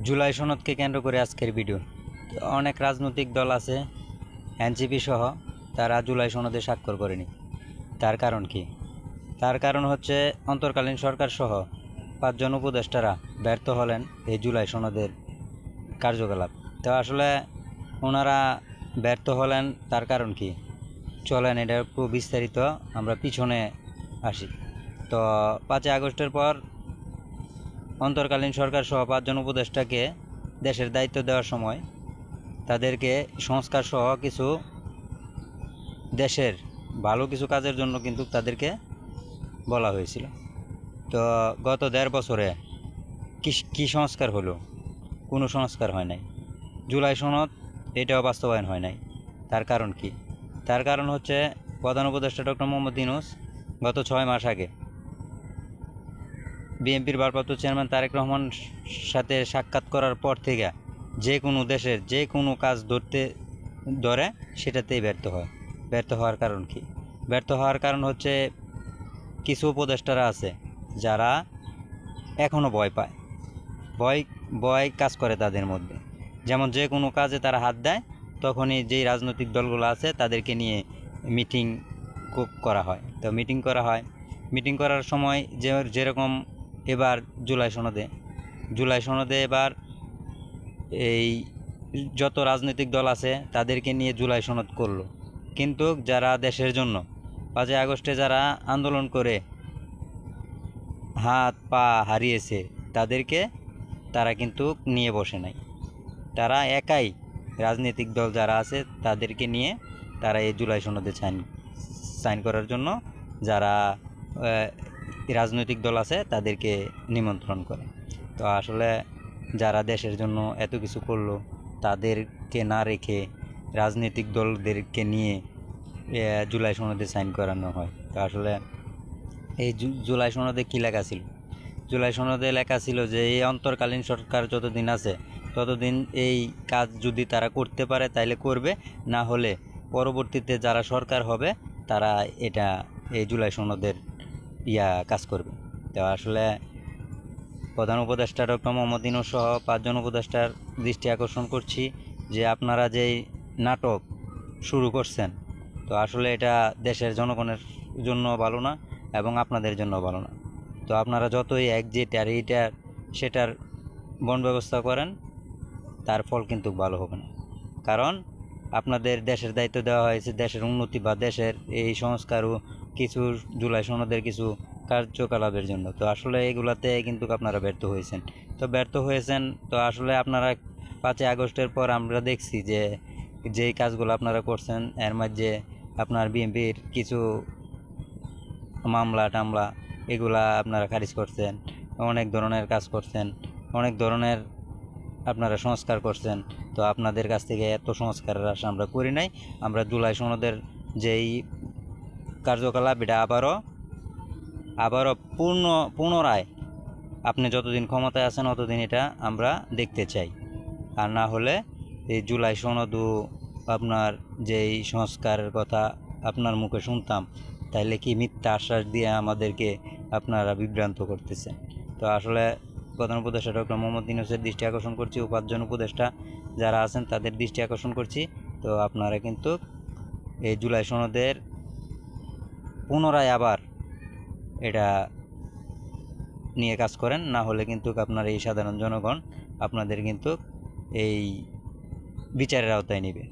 জুলাই সনদকে কেন্দ্র করে আজকের ভিডিও। অনেক রাজনৈতিক দল আছে এনসিপি সহ, তারা জুলাই সনদে স্বাক্ষর করেনি। তার কারণ কি? তার কারণ হচ্ছে অন্তর্কালীন সরকার সহ 5 জন উপদেষ্টারা ব্যর্থ হলেন এই জুলাই সনদের কার্যকলাপ। তো আসলে ওনারা ব্যর্থ হলেন, তার কারণ কি? চলেন এটা একটু বিস্তারিত আমরা পিছনে আসি। তো 5 আগস্টের পর অন্তর্কালীন সরকার সহ 5 জন উপদেষ্টাকে দেশের দায়িত্ব দেওয়ার সময় তাদেরকে সংস্কার সহ কিছু দেশের ভালো কিছু কাজের জন্য কিন্তু তাদেরকে বলা হয়েছিল। তো গত 1.5 বছরে কি সংস্কার হলো? কোনো সংস্কার হয় নাই। জুলাই সনদ এটাও বাস্তবায়ন হয় নাই। তার কারণ কি? তার কারণ হচ্ছে প্রধান উপদেষ্টা ডক্টর মোহাম্মদ ইউনূস গত 6 মাস আগে বিএনপির ভারপ্রাপ্ত চেয়ারম্যান তারেক রহমান সাথে সাক্ষাৎ করার পর থেকে যে কোনো দেশের যে কোনো কাজ ধরে সেটাতেই ব্যর্থ হয়। ব্যর্থ হওয়ার কারণ কি? ব্যর্থ হওয়ার কারণ হচ্ছে কিছু উপদেষ্টারা আছে যারা এখনও ভয় পায়, ভয় ভয় কাজ করে তাদের মধ্যে। যেমন যে কোনো কাজে তারা হাত দেয়, তখনই যেই রাজনৈতিক দলগুলো আছে তাদেরকে নিয়ে মিটিং করা হয়। তো মিটিং করার সময় যেরকম এবার জুলাই সনদে এবার এই যত রাজনৈতিক দল আছে তাদেরকে নিয়ে জুলাই সনদ করলো। কিন্তু যারা দেশের জন্য 5 আগস্টে যারা আন্দোলন করে হাত পা হারিয়েছে তারা কিন্তু নিয়ে বসে নাই। তারা একাই রাজনৈতিক দল যারা আছে তাদেরকে নিয়ে তারা এই জুলাই সনদে সাইন করার জন্য যারা রাজনৈতিক দল আছে তাদেরকে নিমন্ত্রণ করে। তো আসলে যারা দেশের জন্য এত কিছু করলো তাদেরকে না রেখে রাজনৈতিক দলদেরকে নিয়ে জুলাই সনদে সাইন করানো হয়। তো আসলে এই জুলাই সনদে কী লেখা ছিল? জুলাই সনদে লেখা ছিল যে এই অন্তর্কালীন সরকার যতদিন আছে ততদিন এই কাজ যদি তারা করতে পারে তাইলে করবে, না হলে পরবর্তীতে যারা সরকার হবে তারা এই জুলাই সনদের কাজ করবে। তো আসলে প্রধান উপদেষ্টা ডক্টর মোহাম্মদ ইউনূস সহ 5 জন উপদেষ্টার দৃষ্টি আকর্ষণ করছি যে আপনারা যেই নাটক শুরু করছেন, তো আসলে এটা দেশের জনগণের জন্য ভালো না এবং আপনাদের জন্য ভালো না। তো আপনারা যতই একজেট আর সেটার বন ব্যবস্থা করেন, তার ফল কিন্তু ভালো হবে না। কারণ আপনাদের দেশের দায়িত্ব দেওয়া হয়েছে দেশের উন্নতি বা দেশের এই সংস্কার ও কিছু জুলাই সনদের কিছু কার্যকলাপের জন্য। তো আসলে এগুলাতে কিন্তু আপনারা ব্যর্থ হয়েছেন। তো আসলে আপনারা 5 আগস্টের পর আমরা দেখছি যে যেই কাজগুলো আপনারা করছেন এর মধ্যে আপনার বিএনপির কিছু মামলা টামলা এগুলা আপনারা খারিজ করছেন, অনেক ধরনের কাজ করছেন, অনেক ধরনের আপনারা সংস্কার করছেন। তো আপনাদের কাছ থেকে এত সংস্কারের আশা আমরা করি নাই। আমরা জুলাই সনদের যেই কার্যকলাপ এটা আবারও পুনরায় আপনি যতদিন ক্ষমতায় আছেন ততদিন এটা আমরা দেখতে চাই। আর না হলে এই জুলাই সনদও আপনার যেই সংস্কারের কথা আপনার মুখে শুনতাম, তাইলে কি মিথ্যা আশ্বাস দিয়ে আমাদেরকে আপনারা বিভ্রান্ত করতেছেন। তো আসলে প্রধান উপদেষ্টা ডক্টর মোহাম্মদ ইউনূসের দৃষ্টি আকর্ষণ করছি ও 5 জন উপদেষ্টা যারা আছেন তাদের দৃষ্টি আকর্ষণ করছি। তো আপনারা কিন্তু এই জুলাই সনদের পুনরায় আবার এটা নিয়ে কাজ করেন, না হলে কিন্তু আপনার এই সাধারণ জনগণ আপনাদের কিন্তু এই বিচারের আওতায় নেবে।